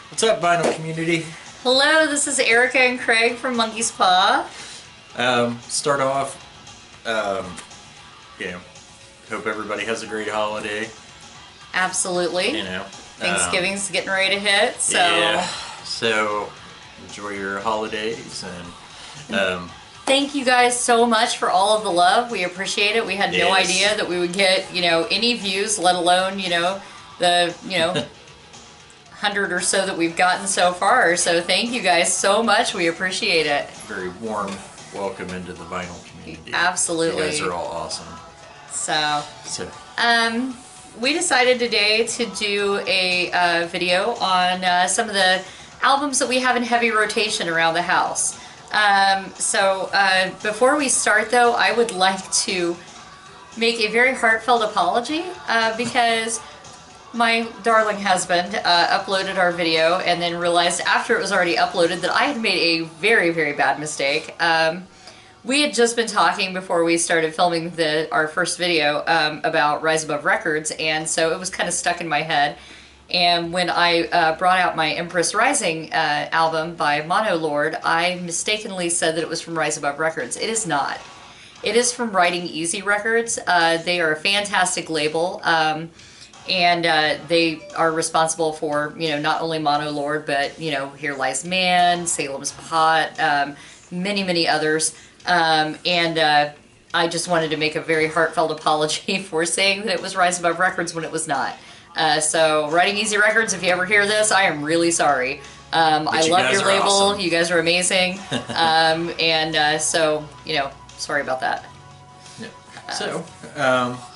What's up, vinyl community? Hello, this is Erica and Craig from Monkey's Paw. Start off, you know, hope everybody has a great holiday. Absolutely. You know, Thanksgiving's getting ready to hit, so yeah. So enjoy your holidays and thank you guys so much for all of the love. We appreciate it. We had no Yes. idea that we would get, any views, let alone, the, 100 or so that we've gotten so far. So thank you guys so much. We appreciate it. very warm welcome into the vinyl community. Absolutely. You guys are all awesome. So, So we decided today to do a video on some of the albums that we have in heavy rotation around the house. Before we start though, I would like to make a very heartfelt apology because my darling husband uploaded our video and then realized after it was already uploaded that I had made a very, very bad mistake. We had just been talking before we started filming our first video about Rise Above Records, and so it was kind of stuck in my head. And when I brought out my Empress Rising album by Mono Lord, I mistakenly said that it was from Rise Above Records. It is not. It is from Writing Easy Records. They are a fantastic label. And they are responsible for, not only Mono Lord, but, Here Lies Man, Salem's Pot, many, many others. I just wanted to make a very heartfelt apology for saying that it was Rise Above Records when it was not. So, Writing Easy Records, if you ever hear this, I am really sorry. I love your label. Awesome. You guys are amazing. Sorry about that. So,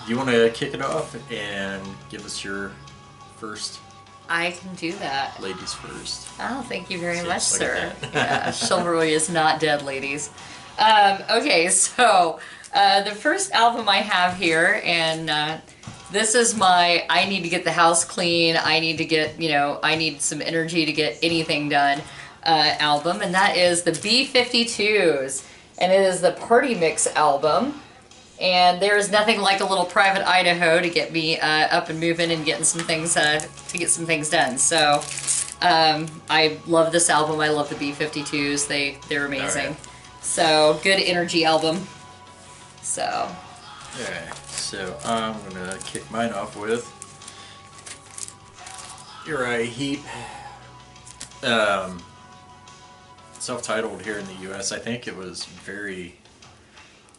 you want to kick it off and give us your first? I can do that. Ladies first. Oh, thank you very Seems much, like sir. that. Yeah, chivalry is not dead, ladies. Okay, so the first album I have here, and this is my I need to get the house clean, I need to get, I need some energy to get anything done album, and that is the B-52s, and it is the Party Mix album. And there is nothing like a little private Idaho to get me up and moving and getting some things to get some things done. So I love this album. I love the B-52s. They're amazing. Right. So good energy album. So. Alright, so I'm gonna kick mine off with Uriah Heep. Self-titled here in the US. I think it was very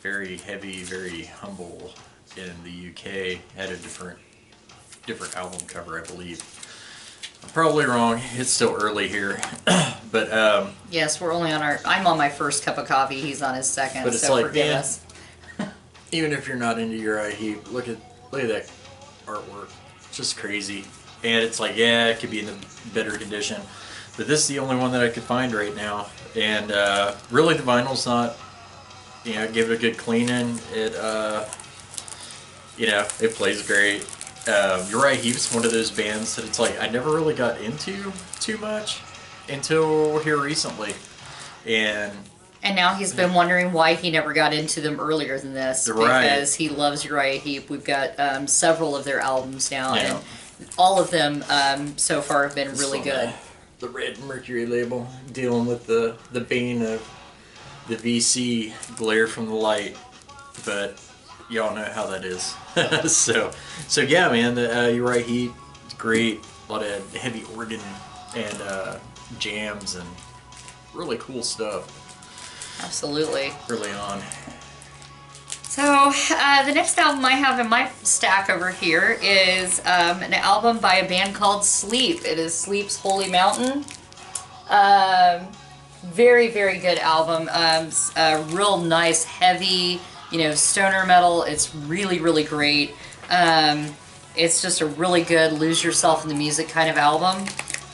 heavy, very humble in the UK. Had a different album cover, I believe. I'm probably wrong. It's still early here, but yes, we're only on I'm on my first cup of coffee. He's on his second. but it's so like, forgive man, us. even if you're not into Uriah Heep, look at that artwork. It's just crazy. And it's like, yeah, it could be in a better condition, but this is the only one that I could find right now. And really, the vinyl's not. Give it a good cleaning. It, it plays great. Uriah Heep's one of those bands that it's like I never really got into too much until here recently, and now he's been wondering why he never got into them earlier than this, right. Because he loves Uriah Heep. We've got several of their albums now, Yeah. and all of them so far have been really good. The Red Mercury label, dealing with the bane of the VC glare from the light, but y'all know how that is. so yeah, man, the Uriah Heep is great. A lot of heavy organ and jams and really cool stuff. Absolutely. Early on. So the next album I have in my stack over here is an album by a band called Sleep. It is Sleep's Holy Mountain. Very, very good album. A real nice, heavy, stoner metal. It's really, really great. It's just a really good lose yourself in the music kind of album.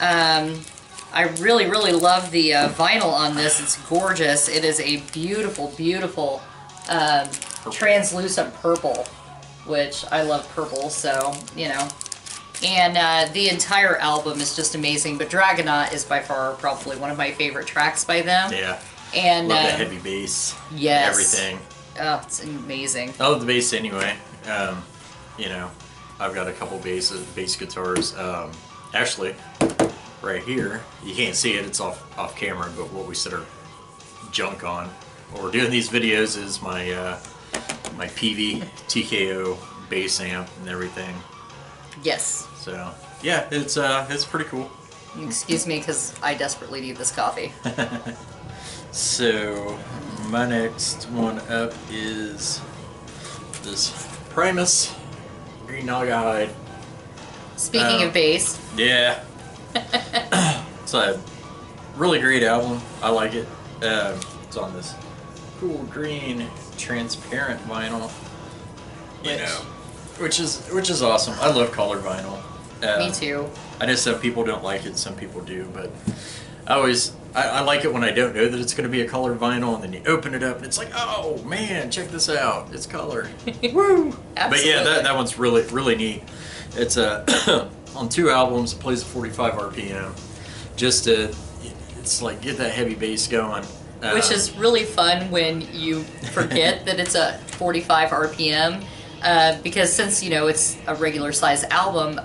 I really, really love the vinyl on this. It's gorgeous. It is a beautiful, beautiful translucent purple, which I love purple, so, And the entire album is just amazing, but Dragonaut is by far probably one of my favorite tracks by them. Yeah. And love the heavy bass. Yes. Everything. Oh, it's amazing. I love the bass anyway. I've got a couple bass guitars. Actually, right here. You can't see it, it's off camera, but what we set our junk on while we're doing these videos is my my PV TKO bass amp and everything. Yes. So yeah, it's pretty cool. Excuse me, because I desperately need this coffee. So my next one up is this Primus Green Naga Hide. Speaking of bass. Yeah. It's a really great album. I like it. It's on this cool green transparent vinyl. You know, which is awesome. I love colored vinyl. Me too. I know some people don't like it, some people do, but I like it when I don't know that it's going to be a colored vinyl, and then you open it up and it's like, oh man, check this out, it's colored. Woo! But yeah, that one's really neat. It's on 2 albums. It plays at 45 RPM, just to, it's like get that heavy bass going. Which is really fun when you forget that it's a 45 RPM, because since, you know, it's a regular size album,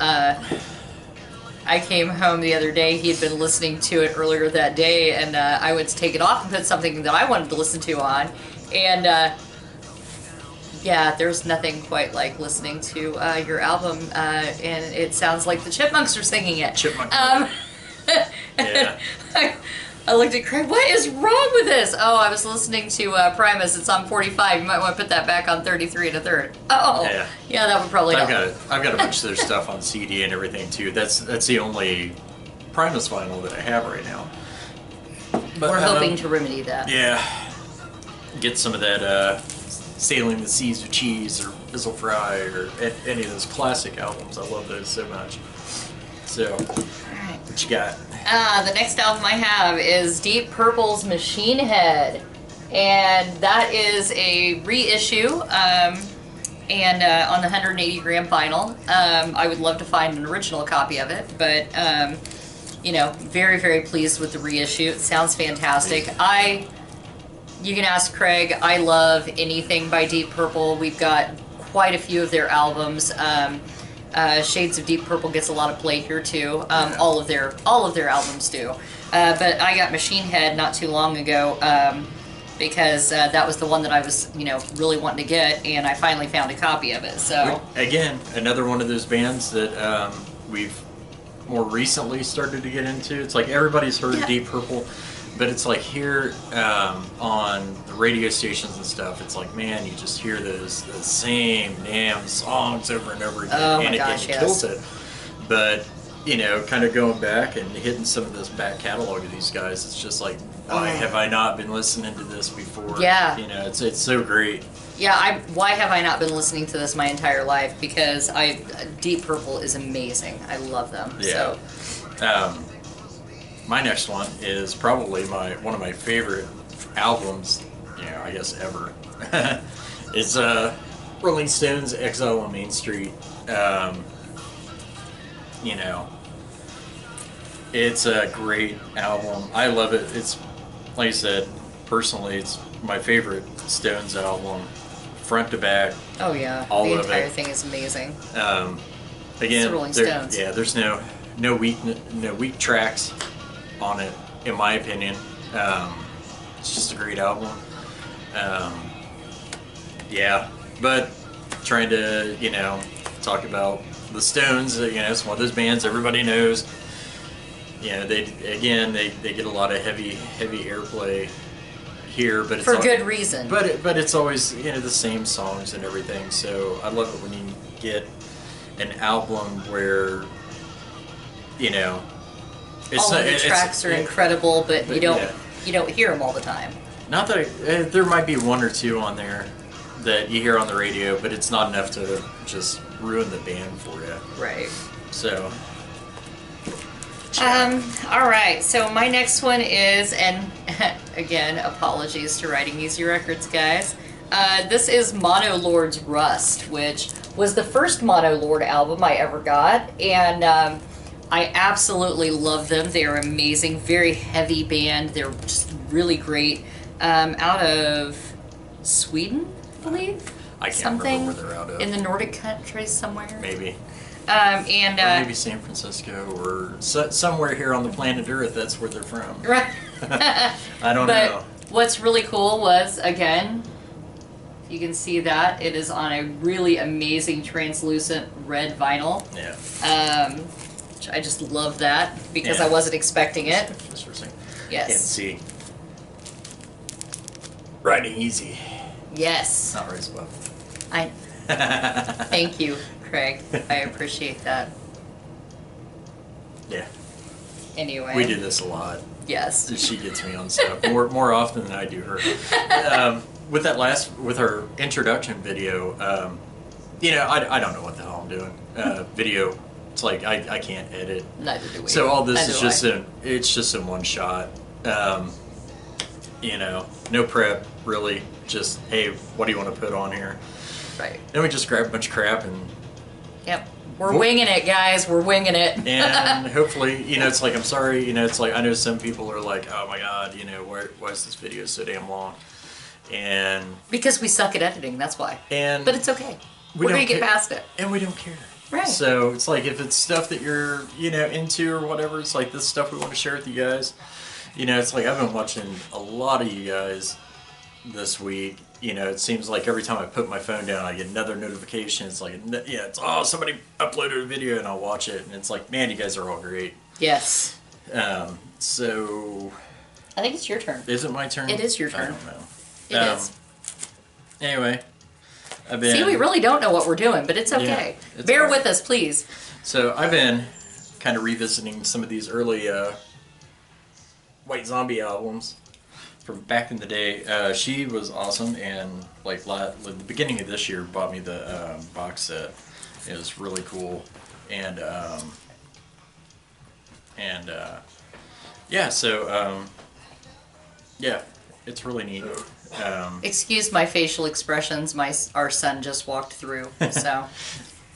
I came home the other day, he had been listening to it earlier that day, and I went to take it off and put something that I wanted to listen to on, and yeah, there's nothing quite like listening to your album, and it sounds like the Chipmunks are singing it. Chipmunk. Yeah. I looked at Craig, what is wrong with this? Oh, I was listening to Primus, it's on 45, you might want to put that back on 33 1/3. Oh, yeah, that would probably help. I've got a bunch of their stuff on CD and everything too. That's the only Primus vinyl that I have right now. But, we're hoping to remedy that. Yeah, get some of that Sailing the Seas with Cheese or Bizzle Fry or any of those classic albums. I love those so much. So, what you got? The next album I have is Deep Purple's Machine Head, and that is a reissue, and on the 180 gram vinyl. I would love to find an original copy of it, but you know, very pleased with the reissue. It sounds fantastic. You can ask Craig, I love anything by Deep Purple. We've got quite a few of their albums. Shades of Deep Purple gets a lot of play here too. All of their albums do. But I got Machine Head not too long ago, because that was the one that I was, you know, really wanting to get, and I finally found a copy of it. So again, another one of those bands that we've more recently started to get into. It's like everybody's heard of Deep Purple, but it's like here on the radio stations and stuff, it's like, man, you just hear the same damn songs over and over again, and it kills it. But, you know, kind of going back and hitting some of this back catalog of these guys, it's just like, why have I not been listening to this before? Yeah. You know, it's so great. Yeah, why have I not been listening to this my entire life? Because Deep Purple is amazing. I love them. Yeah. So. My next one is probably one of my favorite albums, you know, I guess ever. It's Rolling Stones' Exile on Main Street. You know, it's a great album. I love it. It's, like I said, personally, it's my favorite Stones album, front to back. Oh yeah, all the of entire it. thing is amazing. Again, it's the Rolling Stones. Yeah, there's no weak tracks on it, in my opinion. It's just a great album. Yeah, but trying to, you know, talk about the Stones, you know, it's one of those bands everybody knows. You know, they get a lot of heavy airplay here, but it's for good reason. But it's always, you know, the same songs and everything. So I love it when you get an album where, you know, all of the tracks are incredible, but you don't hear them all the time. Not that there might be one or two on there that you hear on the radio, but it's not enough to just ruin the band for you. Right. So. All right. So my next one is, and again, apologies to Writing Easy Records guys. This is Mono Lord's Rust, which was the first Mono Lord album I ever got, and I absolutely love them. They are amazing, very heavy band. They're just really great. Out of Sweden, I believe. I can't remember where they're out of. In the Nordic countries somewhere. Maybe. And Or maybe San Francisco or somewhere here on the planet Earth. That's where they're from. right. I don't But know. what's really cool was, again, you can see that it is on a really amazing translucent red vinyl. Yeah. Which I just love that because Yeah. I wasn't expecting it. Just for a second. Yes. Can't see. Riding easy. Yes. Not raise above. Thank you, Craig. I appreciate that. Yeah. Anyway. We do this a lot. Yes. She gets me on stuff more often than I do her. With her introduction video, I don't know what the hell I'm doing. Video, it's like I can't edit. Neither do we. So all this Neither is do it's just in one shot. No prep really. Just, hey, what do you want to put on here? Right. Then we just grab a bunch of crap and. Yep. We're winging it, guys. We're winging it. And hopefully, it's like, I'm sorry, it's like, I know some people are like, oh my god, why is this video so damn long? And because we suck at editing, that's why. But it's okay. We're going to get past it. And we don't care. Right. So it's like, if it's stuff that you're, into or whatever, it's like this stuff we want to share with you guys. It's like, I've been watching a lot of you guys this week. It seems like every time I put my phone down, I get another notification. It's like, somebody uploaded a video, and I'll watch it, and it's like, man, you guys are all great. Yes. So. I think it's your turn. Is it my turn? It is your turn. I don't know. It is. Anyway, I've been. See, we really don't know what we're doing, but it's okay. Yeah, it's Bear all right. with us, please. So I've been kind of revisiting some of these early White Zombie albums from back in the day. She was awesome, and like the beginning of this year, bought me the box set. It was really cool, and it's really neat. Excuse my facial expressions. Our son just walked through, so.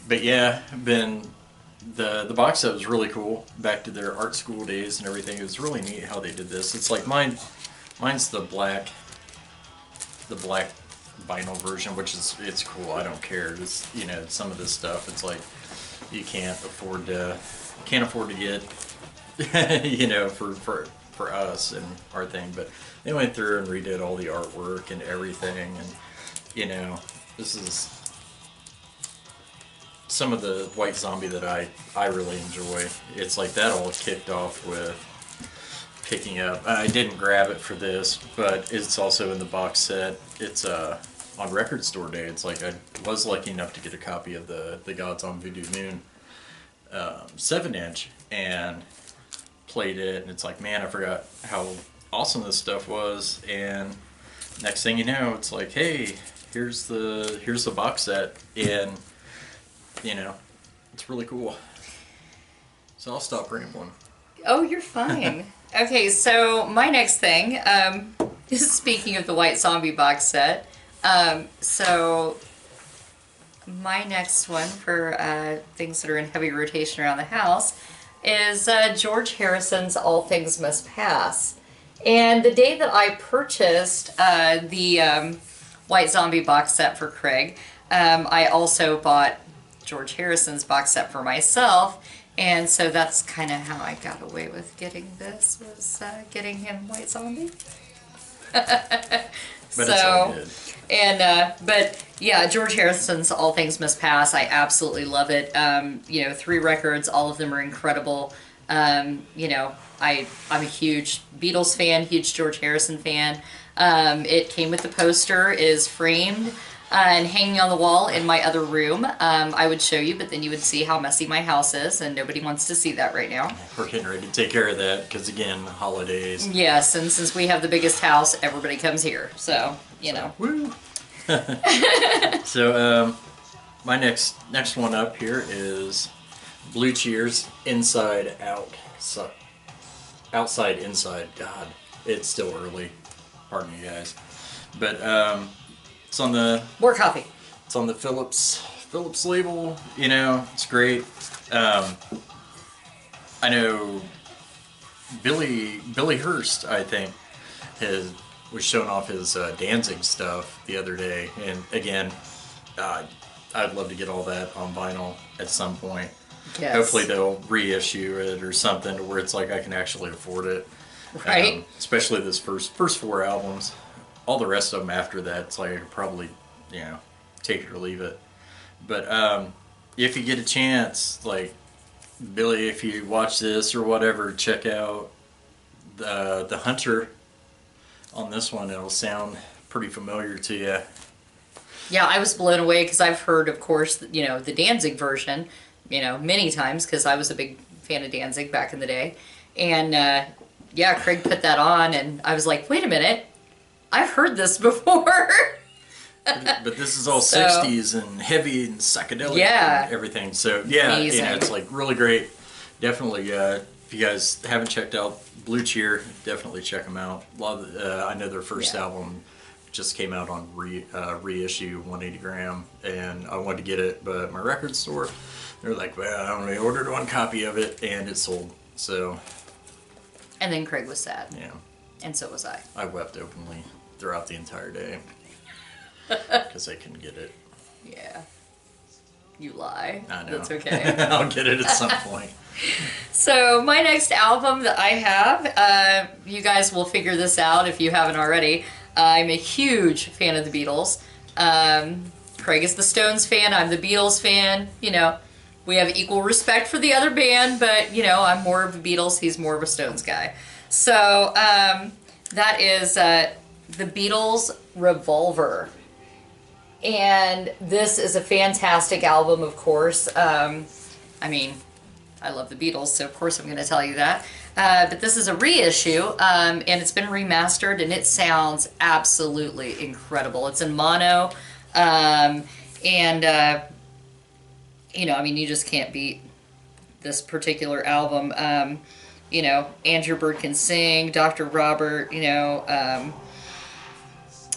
But yeah, the box set was really cool. Back to their art school days and everything. It was really neat how they did this. It's like mine's the black vinyl version, which it's cool. I don't care. It's, some of this stuff, it's like you can't afford to get for us and our thing. But they went through and redid all the artwork and everything, and this is some of the White Zombie that I really enjoy. It's like that all kicked off with picking up. I didn't grab it for this, but it's also in the box set. It's on Record Store Day. It's like I was lucky enough to get a copy of the Gods on Voodoo Moon 7-inch and played it, and it's like, man, I forgot how awesome this stuff was. And next thing you know, it's like, hey, here's the box set, and it's really cool. So I'll stop rambling. Oh, you're fine. Okay, so my next thing is, speaking of the White Zombie box set. So my next one for things that are in heavy rotation around the house is George Harrison's All Things Must Pass. And the day that I purchased the White Zombie box set for Craig, I also bought George Harrison's box set for myself. And so that's kind of how I got away with getting this, was getting him White Zombie. But it's all good. But yeah, George Harrison's All Things Must Pass, I absolutely love it. 3 records, all of them are incredible. I'm a huge Beatles fan, huge George Harrison fan. It came with the poster, is framed and hanging on the wall in my other room. I would show you, but then you would see how messy my house is, and nobody wants to see that right now. We're getting ready to take care of that, because again, holidays. Yes, and since we have the biggest house, everybody comes here, so, Woo! So, my next one up here is Blue Cheers Inside Out. So, outside, inside. God, it's still early. Pardon me, guys. But, it's on the... More coffee. It's on the Phillips label. It's great. I know Billy Hurst, I think, was showing off his Danzig stuff the other day, and again, I'd love to get all that on vinyl at some point. Yes. Hopefully they'll reissue it or something to where it's like I can actually afford it. Right. Especially this first 4 albums. All the rest of them after that, it's like I could probably, take it or leave it. But if you get a chance, like Billy, if you watch this or whatever, check out the Hunter on this one. It'll sound pretty familiar to you. Yeah, I was blown away because I've heard, of course, the Danzig version, many times because I was a big fan of Danzig back in the day. And yeah, Craig put that on and I was like, wait a minute, I've heard this before. But this is all So- 60s and heavy and psychedelic Yeah. and everything. So yeah, Amazing. it's like really great. Definitely, if you guys haven't checked out Blue Cheer, definitely check them out. A lot of I know their first Yeah. album just came out on reissue 180 gram, and I wanted to get it, but my record store, they're like, well, I only ordered 1 copy of it, and it sold. So And then Craig was sad. yeah, And so was I. I wept openly throughout the entire day because I couldn't get it. Yeah. You lie. I know. That's okay. I'll get it at some point. So my next album that I have, you guys will figure this out if you haven't already. I'm a huge fan of the Beatles. Craig is the Stones fan. I'm the Beatles fan. We have equal respect for the other band, but I'm more of a Beatles. He's more of a Stones guy. So that is the Beatles Revolver. And this is a fantastic album, of course. I mean, I love the Beatles, so of course I'm going to tell you that. But this is a reissue, and it's been remastered, and it sounds absolutely incredible. It's in mono, and, I mean, you just can't beat this particular album. Andrew Bird Can Sing, Dr. Robert,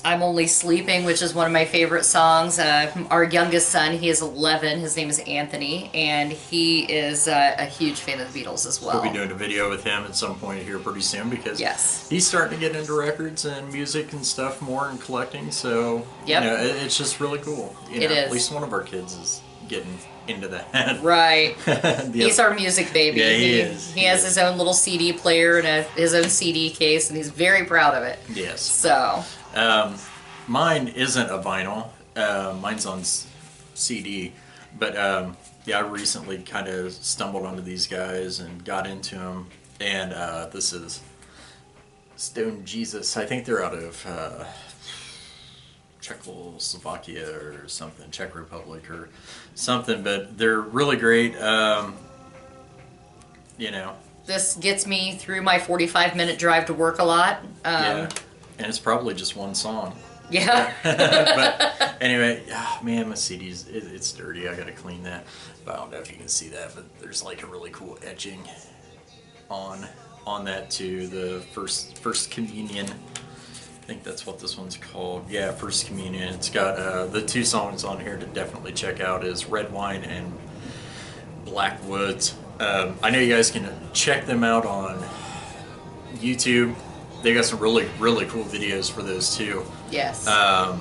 I'm Only Sleeping, which is one of my favorite songs. Our youngest son, he is 11. His name is Anthony, and he is a huge fan of the Beatles as well. We'll be doing a video with him at some point here pretty soon because Yes. he's starting to get into records and music and stuff more and collecting. So Yep. it's just really cool. It is. At least one of our kids is getting into that. Right. The He's other- our music baby. Yeah, he is. He has his own little CD player and his own CD case, and he's very proud of it. Yes. So, Mine isn't a vinyl. Mine's on CD. But I recently kind of stumbled onto these guys and got into them. And this is Stone Jesus. I think they're out of Czechoslovakia or something, Czech Republic or something. But they're really great. this gets me through my 45-minute drive to work a lot. Yeah. And it's probably just one song. Yeah. But anyway, man, my CD's it's dirty. I gotta clean that. But I don't know if you can see that, but there's like a really cool etching on that too. The first communion. I think that's what this one's called. Yeah, First Communion. It's got the 2 songs on here to definitely check out is Red Wine and Black Woods. I know you guys can check them out on YouTube. They got some really, really cool videos for those too. Yes. But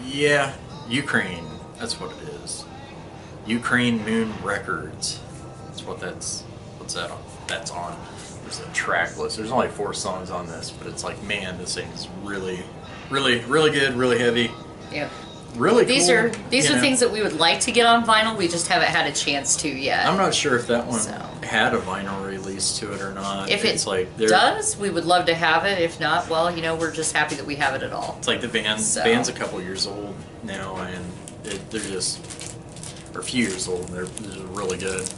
yeah, Ukraine. That's what it is. Ukraine Moon Records. That's what what's that on? That's on. There's a track list. There's only 4 songs on this, but it's like, man, this thing is really, really, really good, really heavy. Yep. Really These cool. are things that we would like to get on vinyl. We just haven't had a chance to yet. I'm not sure if that one So. had a vinyl release to it or not. If it's it like does, we would love to have it. If not, well, we're just happy that we have it at all. It's like the So. band's a couple years old now, and they're just or a few years old. And they're really good.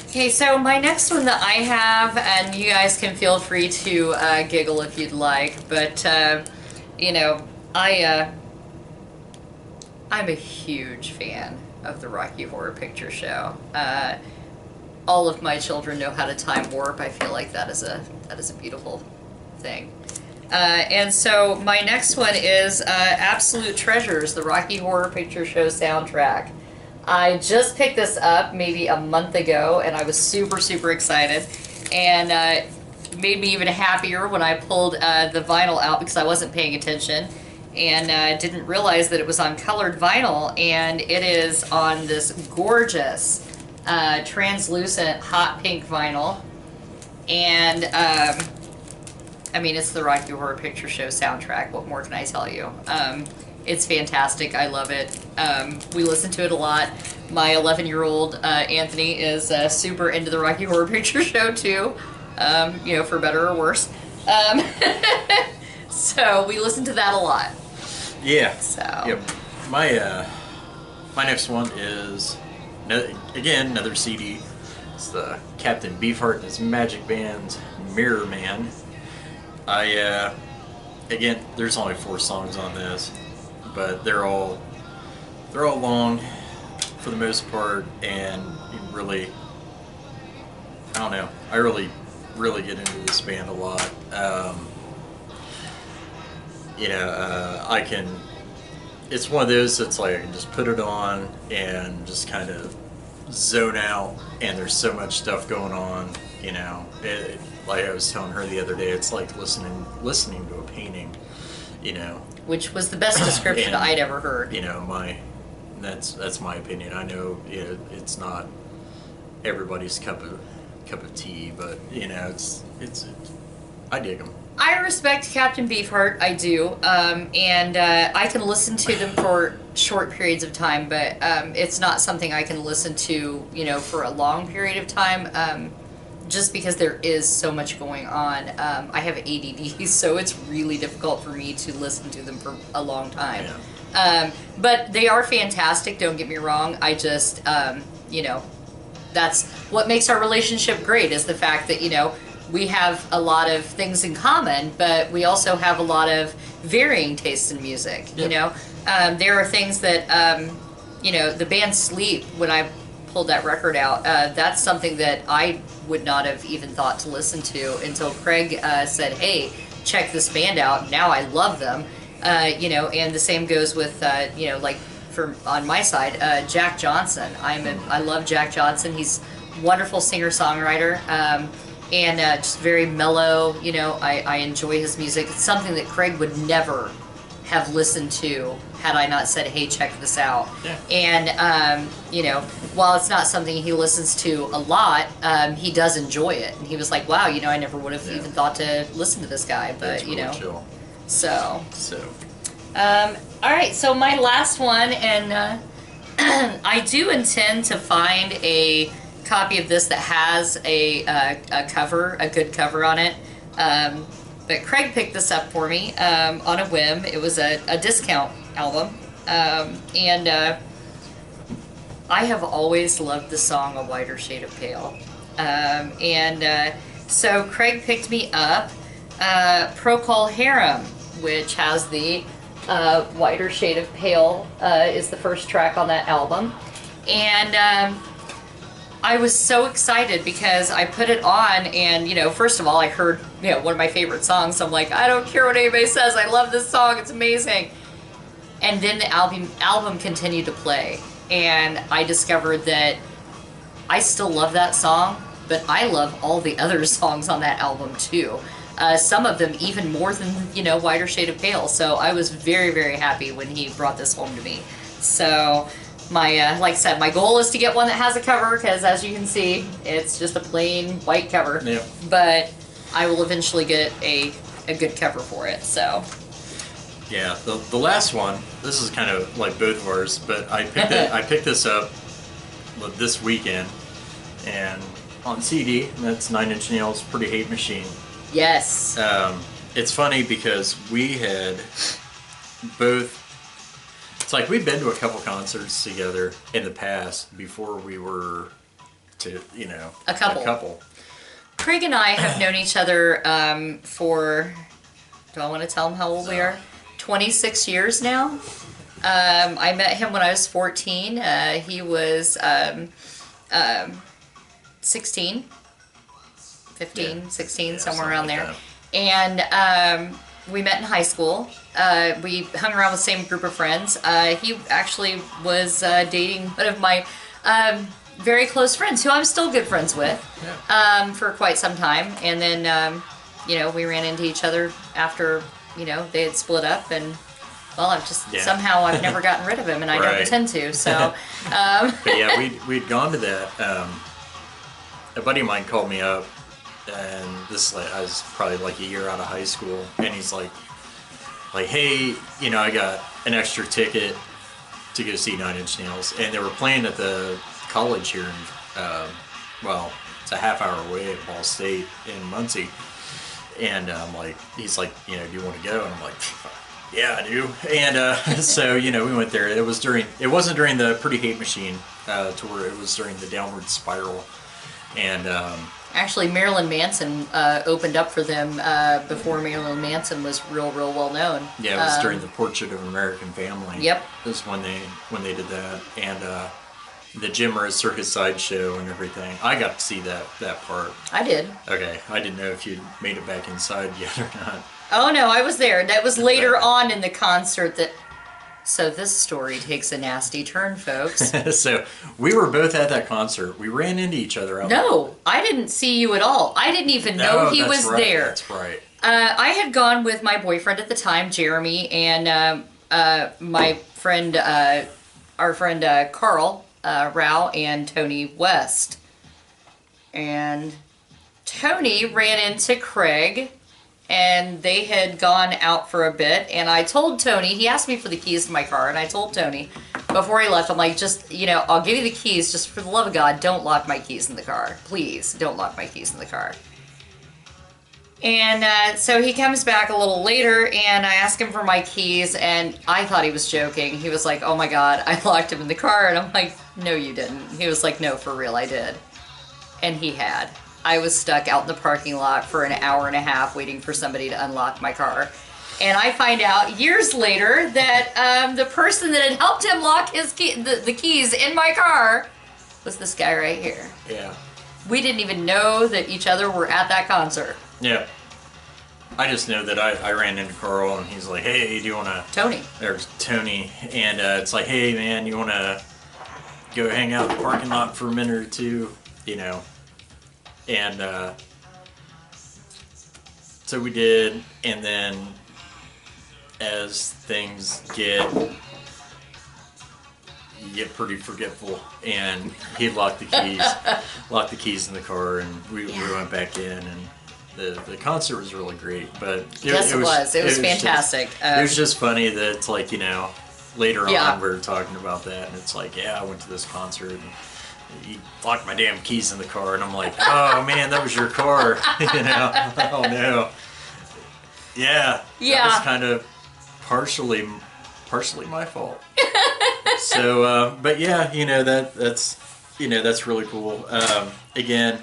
Okay, so my next one that I have, and you guys can feel free to giggle if you'd like, but I'm a huge fan of the Rocky Horror Picture Show. All of my children know how to time warp. I feel like that is a beautiful thing. And so my next one is Absolute Treasures, the Rocky Horror Picture Show soundtrack. I just picked this up maybe a month ago, and I was super, super excited. And it made me even happier when I pulled the vinyl out because I wasn't paying attention. and didn't realize that it was on colored vinyl, and it is on this gorgeous translucent hot pink vinyl. And I mean, it's the Rocky Horror Picture Show soundtrack. What more can I tell you? It's fantastic. I love it. We listen to it a lot. My 11-year-old Anthony is super into the Rocky Horror Picture Show too, you know, for better or worse. So we listen to that a lot. Yeah. So. Yep. My next one is, again, another CD. It's the Captain Beefheart and his Magic Band's Mirror Man. Again, there's only 4 songs on this, but they're all long for the most part, and really, I don't know, I really get into this band a lot. You know, it's one of those that's like I can just put it on and just kind of zone out, and there's so much stuff going on, you know. Like I was telling her the other day, it's like listening to a painting, you know. Which was the best description And, I'd ever heard. You know, that's my opinion. I know, you know, it's not everybody's cup of tea, but you know, it's I dig them. I respect Captain Beefheart, I do, and I can listen to them for short periods of time, but it's not something I can listen to, you know, for a long period of time, just because there is so much going on. I have ADD, so it's really difficult for me to listen to them for a long time. Yeah. But they are fantastic, don't get me wrong. I just, you know, that's what makes our relationship great, is the fact that, you know, we have a lot of things in common, but we also have a lot of varying tastes in music. Yep. You know, there are things that, you know, the band Sleep, when I pulled that record out, that's something that I would not have even thought to listen to until Craig said, hey, check this band out. Now I love them. You know, and the same goes with, you know, like on my side, Jack Johnson. I love Jack Johnson. He's a wonderful singer-songwriter. And just very mellow, you know, I enjoy his music. It's something that Craig would never have listened to had I not said, hey, check this out. Yeah. And, you know, while it's not something he listens to a lot, he does enjoy it. And he was like, wow, you know, I never would have even thought to listen to this guy, but, that's you know. chill. So. All right, so my last one, and I do intend to find a copy of this that has a cover, a good cover on it. But Craig picked this up for me on a whim. It was a discount album. And I have always loved the song A Whiter Shade of Pale. So Craig picked me up Procol Harum, which has the Whiter Shade of Pale, is the first track on that album. And I was so excited because I put it on, and, you know, first of all, I heard, you know, one of my favorite songs. So I'm like, I don't care what anybody says. I love this song. It's amazing. And then the album continued to play, and I discovered that I still love that song, but I love all the other songs on that album too. Some of them even more than, you know, Whiter Shade of Pale. So I was very, very happy when he brought this home to me. So my, like I said, my goal is to get one that has a cover, because as you can see, it's just a plain white cover. Yeah. But I will eventually get a good cover for it, so. Yeah, the last one, this is kind of like both of ours, but I picked this up this weekend, and on CD, and that's 9 Inch Nails' Pretty Hate Machine. Yes. It's funny because we had both, it's like we've been to a couple concerts together in the past before we were to, you know, a couple. Craig and I have known each other for, do I want to tell him how old we are? 26 years now. I met him when I was 14. He was 16, 15, yeah. 16, somewhere around there. Like and we met in high school. We hung around with the same group of friends. He actually was dating one of my very close friends, who I'm still good friends with, for quite some time. And then, you know, we ran into each other after, you know, they had split up, and Well, somehow I've never gotten rid of him, and I don't intend to. So, but yeah, we'd gone to that. A buddy of mine called me up, and I was probably like a year out of high school, and he's like, hey, I got an extra ticket to go see Nine Inch Nails, and they were playing at the college here in, it's a half hour away at Ball State in Muncie, and he's like, do you want to go? And I'm like, yeah, I do. And so we went there. It wasn't during the Pretty Hate Machine tour. It was during the Downward Spiral, and actually Marilyn Manson opened up for them before Marilyn Manson was real well known. Yeah, it was during the Portrait of an American Family. Yep, is when they did that, and the Jimmer Circus Sideshow and everything. I got to see that part. I did. Okay, I didn't know if you'd made it back inside yet or not. Oh no, I was there. That was later on in the concert that. So this story takes a nasty turn, folks. So we were both at that concert. We ran into each other. No, I didn't see you at all. I didn't even know he was there. That's right. I had gone with my boyfriend at the time, Jeremy, and my friend, our friend Carl Rao, and Tony West. And Tony ran into Craig, and they had gone out for a bit, and I told Tony, he asked me for the keys to my car, and I told Tony before he left, I'm like, just, I'll give you the keys, just for the love of God, don't lock my keys in the car. Please, don't lock my keys in the car. And so he comes back a little later, and I asked him for my keys, and I thought he was joking. He was like, oh my God, I locked him in the car, and I'm like, no you didn't. He was like, no, for real, I did. And he had. I was stuck out in the parking lot for an hour and a half waiting for somebody to unlock my car. And I find out years later that the person that had helped him lock his the keys in my car was this guy right here. Yeah. We didn't even know that each other were at that concert. Yeah. I just know that I ran into Carl, and he's like, hey, do you want to... Tony. There's Tony. And it's like, hey, man, you want to go hang out in the parking lot for a minute or two? And so we did, and then as things get pretty forgetful, and he locked the keys in the car, and we went back in, and the concert was really great. But it was fantastic. It was just funny that it's like, later on we were talking about that, and it's like, yeah, I went to this concert, and he locked my damn keys in the car, and I'm like, oh man, that was your car. Oh no. Yeah. That was kind of partially my fault. So, but yeah, that's really cool. Again,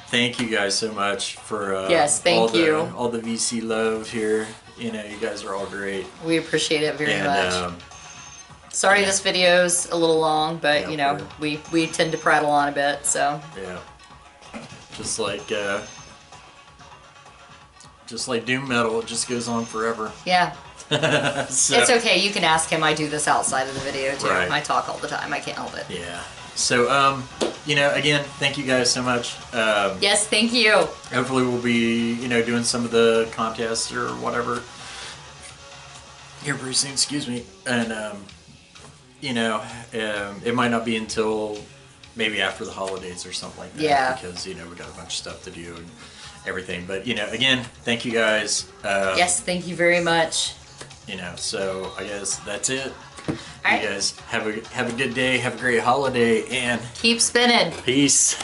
thank you guys so much for yes, thank you. All the VC love here. You guys are all great. We appreciate it very much. Sorry this video's a little long, but we tend to prattle on a bit, so. Yeah. Just like doom metal, it just goes on forever. Yeah. So, it's okay, you can ask him. I do this outside of the video too. Right. I talk all the time, I can't help it. Yeah. So, again, thank you guys so much. Yes, thank you. Hopefully we'll be, doing some of the contests or whatever here pretty soon, excuse me. And, it might not be until maybe after the holidays or something like that. Yeah. Because, we got a bunch of stuff to do and everything. But, again, thank you guys. Yes, thank you very much. So I guess that's it. All you guys have a good day, have a great holiday, and keep spinning. Peace.